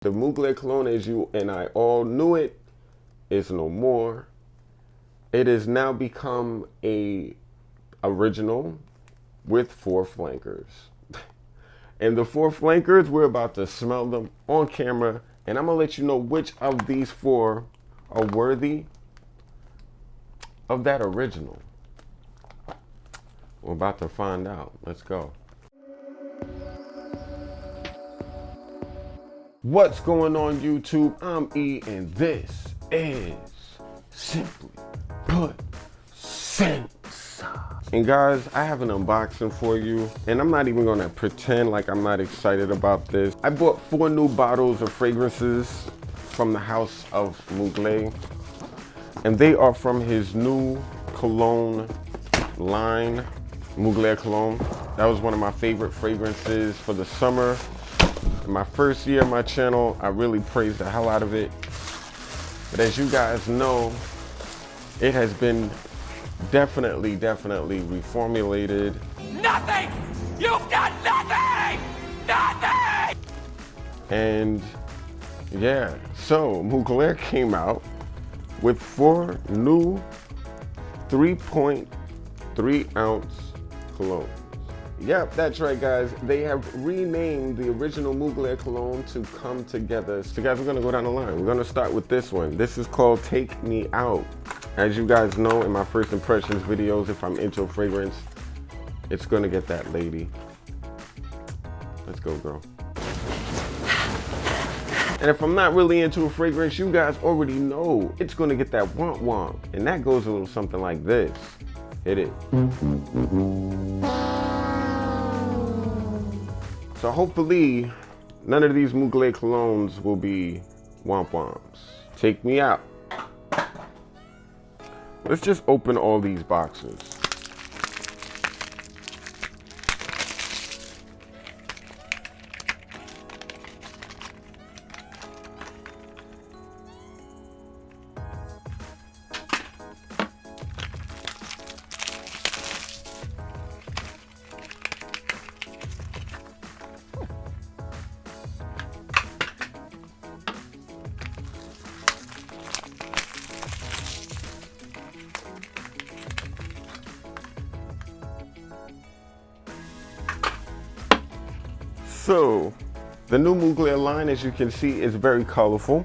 The Mugler Cologne, as you and I all knew it, is no more. It has now become a original with 4 flankers. And the 4 flankers, we're about to smell them on camera, and I'm gonna let you know which of these 4 are worthy of that original. We're about to find out. Let's go. What's going on YouTube? I'm E and this is Simply Put Scents. And guys, I have an unboxing for you, and I'm not even gonna pretend like I'm not excited about this. I bought 4 new bottles of fragrances from the House of Mugler, and they are from his new cologne line, Mugler Cologne. That was one of my favorite fragrances for the summer. In my first year on my channel, I really praised the hell out of it. But as you guys know, it has been definitely reformulated. Nothing! You've done nothing! Nothing! And yeah, so Mugler came out with 4 new 3.3 ounce colognes. Yep, that's right guys. They have renamed the original Mugler Cologne to come together. So guys, we're gonna go down the line. We're gonna start with this one. This is called Take Me Out. As you guys know in my first impressions videos, if I'm into a fragrance, it's gonna get that lady. Let's go, girl. And if I'm not really into a fragrance, you guys already know it's gonna get that womp womp. And that goes a little something like this. Hit it. So hopefully, none of these Mugler colognes will be womp womps. Take me out. Let's just open all these boxes. So, the new Mugler line, as you can see, is very colorful.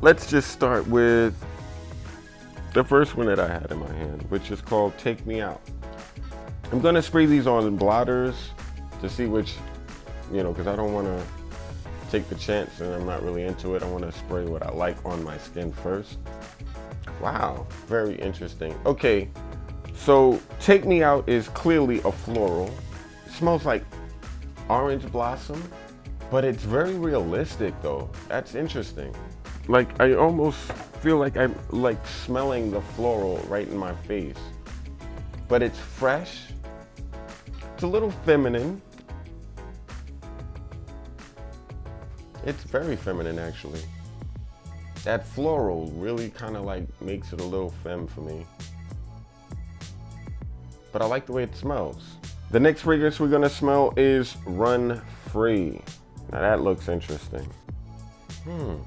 Let's just start with the first one that I had in my hand, which is called Take Me Out. I'm gonna spray these on blotters to see which, because I don't wanna take the chance and I'm not really into it. I wanna spray what I like on my skin first. Wow, very interesting. Okay, so Take Me Out is clearly a floral. It smells like orange blossom, but it's very realistic though. That's interesting. Like, I almost feel like I'm like smelling the floral right in my face, but it's fresh. It's a little feminine. It's very feminine actually. That floral really kind of like makes it a little femme for me, but I like the way it smells. The next fragrance we're gonna smell is Run Free. Now that looks interesting. An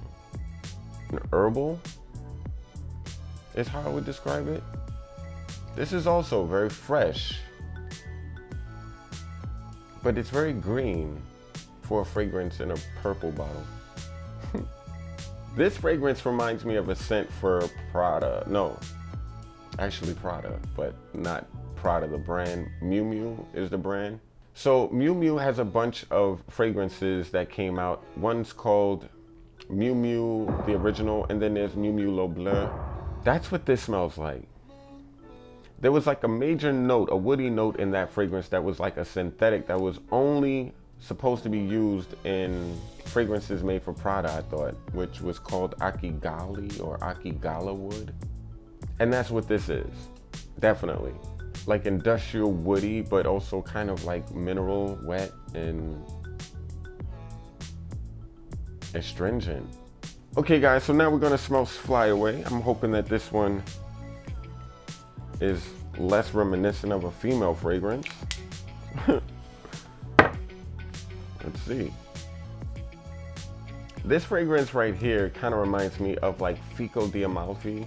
herbal is how I would describe it. This is also very fresh, but it's very green for a fragrance in a purple bottle. This fragrance reminds me of a scent for Prada. No, actually Prada, but not Prada, the brand. Miu Miu is the brand. So Miu Miu has a bunch of fragrances that came out. One's called Miu Miu, the original, and then there's Miu Miu Le Bleu. That's what this smells like. There was like a major note, a woody note in that fragrance that was like a synthetic that was only supposed to be used in fragrances made for Prada, I thought, which was called Akigali or Akigala wood. And that's what this is, definitely. Like industrial woody, but also kind of like mineral, wet, and astringent. Okay guys, so now we're gonna smell Fly Away. I'm hoping that this one is less reminiscent of a female fragrance. Let's see. This fragrance right here kind of reminds me of like Fico di Amalfi.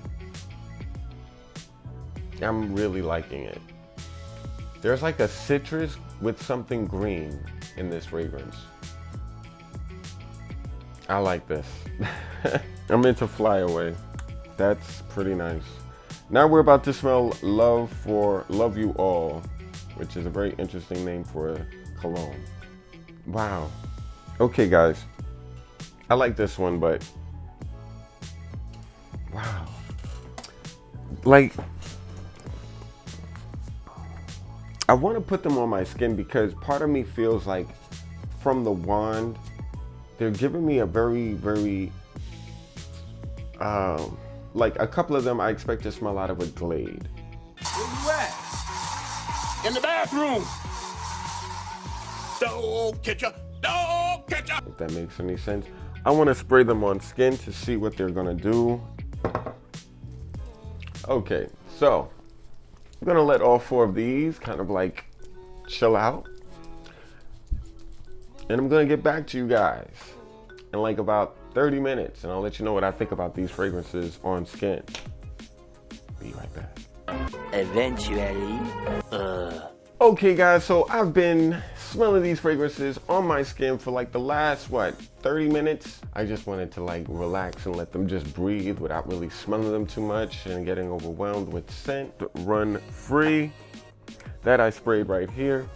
I'm really liking it. There's like a citrus with something green in this fragrance. I like this. I'm into Fly Away. That's pretty nice. Now we're about to smell Love You All, which is a very interesting name for a cologne. Wow. Okay, guys. I like this one, but wow. Like, I want to put them on my skin because part of me feels like from the wand, they're giving me a very, very, like a couple of them I expect to smell out of a Glade. Where you at? In the bathroom. Don't catch ya. Don't catch ya. If that makes any sense. I want to spray them on skin to see what they're gonna do. Okay, so I'm gonna let all 4 of these kind of like chill out. And I'm gonna get back to you guys in like about 30 minutes and I'll let you know what I think about these fragrances on skin. Be right back. Eventually, Okay guys, so I've been smelling these fragrances on my skin for like the last, 30 minutes? I just wanted to like relax and let them just breathe without really smelling them too much and getting overwhelmed with scent. Run Free, that I sprayed right here.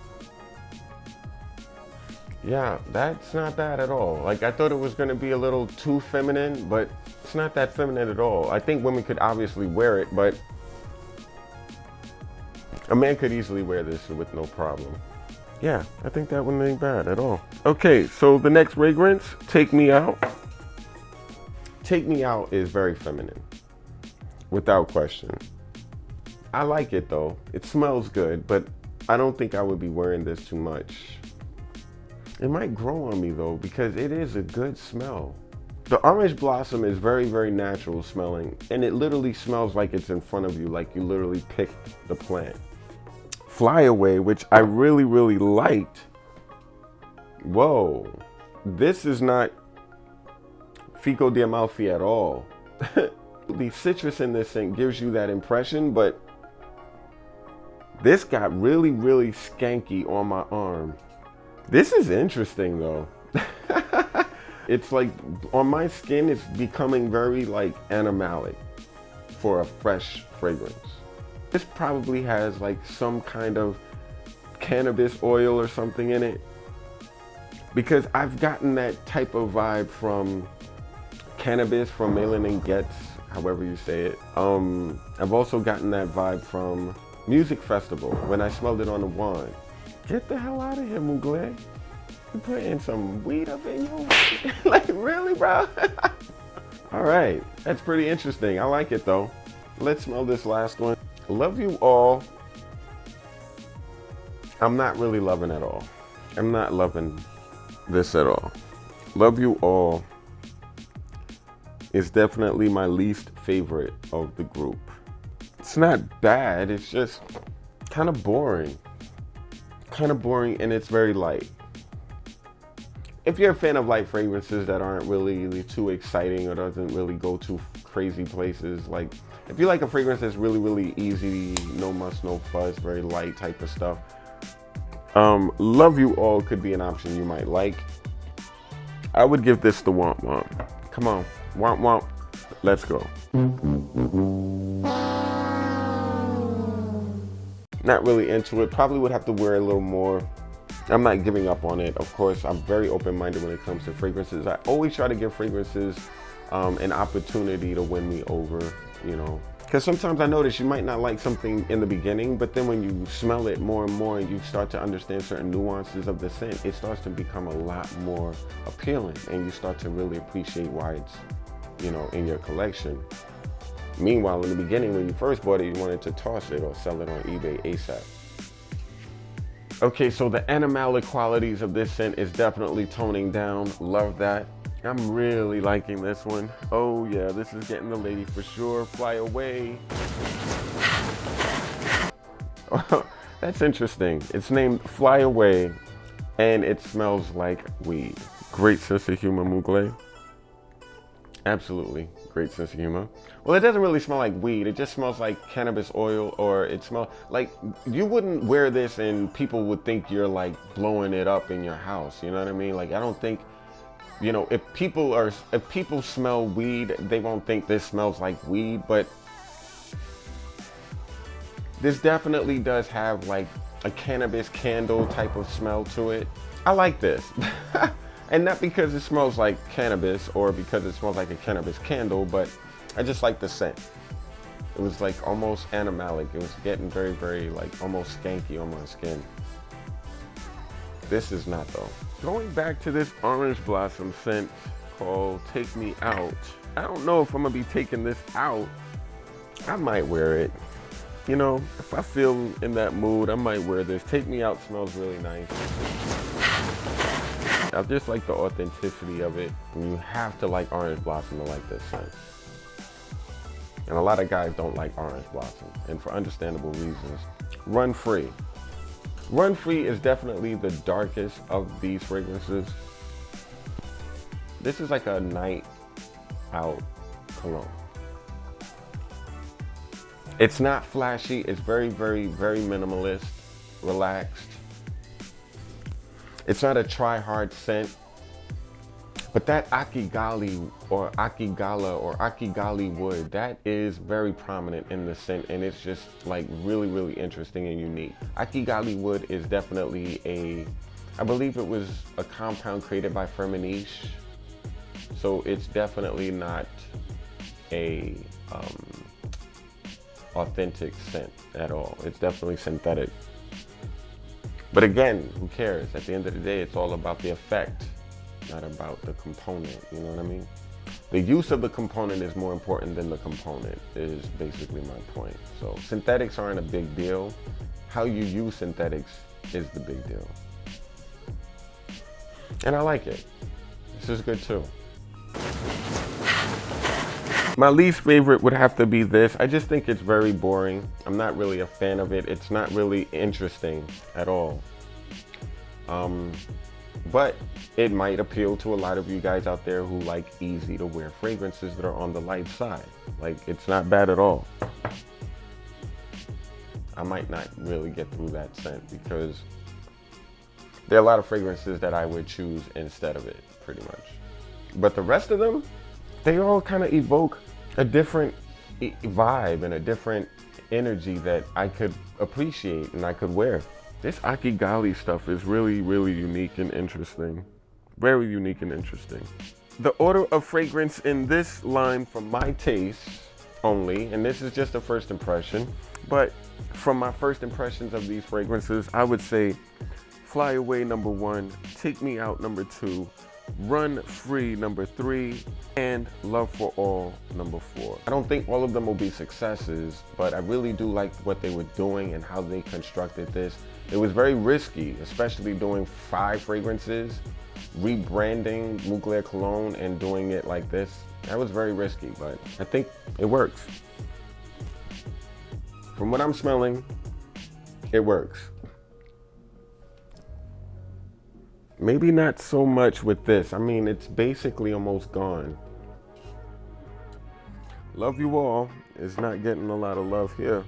Yeah, that's not bad at all. Like I thought it was gonna be a little too feminine, but it's not that feminine at all. I think women could obviously wear it, but a man could easily wear this with no problem. Yeah, I think that one ain't bad at all. Okay, so the next fragrance, Take Me Out. Take Me Out is very feminine, without question. I like it though. It smells good, but I don't think I would be wearing this too much. It might grow on me though, because it is a good smell. The orange blossom is very, very natural smelling, and it literally smells like it's in front of you, like you literally picked the plant. Fly Away, which I really, really liked. Whoa, this is not Fico di Amalfi at all. The citrus in this thing gives you that impression, but this got really, really skanky on my arm. This is interesting though. It's like on my skin, it's becoming very like animalic for a fresh fragrance. This probably has like some kind of cannabis oil or something in it, because I've gotten that type of vibe from cannabis, from Malin and Getz, however you say it. I've also gotten that vibe from Music Festival when I smelled it on the wand. Get the hell out of here, Mugler. You putting some weed up in you? Like, really, bro? All right, that's pretty interesting. I like it though. Let's smell this last one. Love You All. I'm not really loving at all. I'm not loving this at all. Love You All is definitely my least favorite of the group. It's not bad, it's just kind of boring. Kind of boring, and it's very light. If you're a fan of light fragrances that aren't really too exciting or doesn't really go to crazy places, like if you like a fragrance that's really, really easy, no muss, no fuss, very light type of stuff, Love You All could be an option you might like. I would give this the womp womp. Come on, womp womp, let's go. Not really into it, probably would have to wear a little more. I'm not giving up on it. Of course, I'm very open-minded when it comes to fragrances. I always try to give fragrances an opportunity to win me over, you know. Because sometimes I notice you might not like something in the beginning, but then when you smell it more and more and you start to understand certain nuances of the scent, it starts to become a lot more appealing, and you start to really appreciate why it's, you know, in your collection. Meanwhile, in the beginning, when you first bought it, you wanted to toss it or sell it on eBay ASAP. Okay, so the animalic qualities of this scent is definitely toning down. Love that. I'm really liking this one. Oh yeah, this is getting the lady for sure. Fly Away. That's interesting. It's named Fly Away, and it smells like weed. Great sense of humor, Mugler. Absolutely. Great sense of humor. Well, it doesn't really smell like weed. It just smells like cannabis oil, or it smells like you wouldn't wear this and people would think you're like blowing it up in your house. You know what I mean? Like, I don't think, you know, if people smell weed, they won't think this smells like weed, but this definitely does have like a cannabis candle type of smell to it. I like this. And not because it smells like cannabis or because it smells like a cannabis candle, but I just like the scent. It was like almost animalic. It was getting very, very like almost skanky on my skin. This is not though. Going back to this orange blossom scent called Take Me Out. I don't know if I'm gonna be taking this out. I might wear it. You know, if I feel in that mood, I might wear this. Take Me Out smells really nice. I just like the authenticity of it. And you have to like orange blossom to like this scent. And a lot of guys don't like orange blossom, and for understandable reasons. Run Free. Run Free is definitely the darkest of these fragrances. This is like a night out cologne. It's not flashy. It's very, very, very minimalist, relaxed. It's not a try-hard scent, but that Akigali or Akigala or Akigali wood, that is very prominent in the scent, and it's just like really, really interesting and unique. Akigali wood is definitely I believe it was a compound created by Firmenich, so it's definitely not a authentic scent at all. It's definitely synthetic. But again, who cares? At the end of the day, it's all about the effect, not about the component, you know what I mean? The use of the component is more important than the component, is basically my point. So synthetics aren't a big deal. How you use synthetics is the big deal. And I like it. This is good too. My least favorite would have to be this. I just think it's very boring. I'm not really a fan of it. It's not really interesting at all. But it might appeal to a lot of you guys out there who like easy to wear fragrances that are on the light side. Like, it's not bad at all. I might not really get through that scent because there are a lot of fragrances that I would choose instead of it, pretty much. But the rest of them, they all kind of evoke a different vibe and a different energy that I could appreciate and I could wear. This Akigali stuff is really, really unique and interesting. Very unique and interesting. The order of fragrance in this line, for my taste only, and this is just a first impression, but from my first impressions of these fragrances, I would say Fly Away number 1, Take Me Out number 2, Run Free number 3, and Love for All number 4. I don't think all of them will be successes, but I really do like what they were doing and how they constructed this. It was very risky, especially doing 5 fragrances, rebranding Mugler Cologne and doing it like this. That was very risky, but I think it works. From what I'm smelling, it works. Maybe not so much with this. I mean, it's basically almost gone. Love You All is not getting a lot of love here.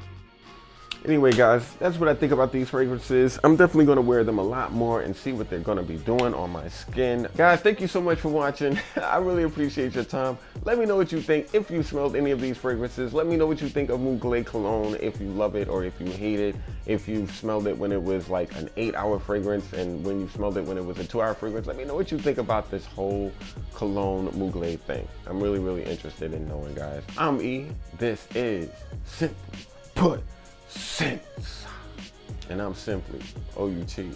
Anyway, guys, that's what I think about these fragrances. I'm definitely going to wear them a lot more and see what they're going to be doing on my skin. Guys, thank you so much for watching. I really appreciate your time. Let me know what you think if you smelled any of these fragrances. Let me know what you think of Mugler Cologne, if you love it or if you hate it. If you smelled it when it was like an 8-hour fragrance and when you smelled it when it was a 2-hour fragrance. Let me know what you think about this whole Cologne Mugler thing. I'm really, really interested in knowing, guys. I'm E. This is Simply Put Scents. And I'm Simply, O-U-T.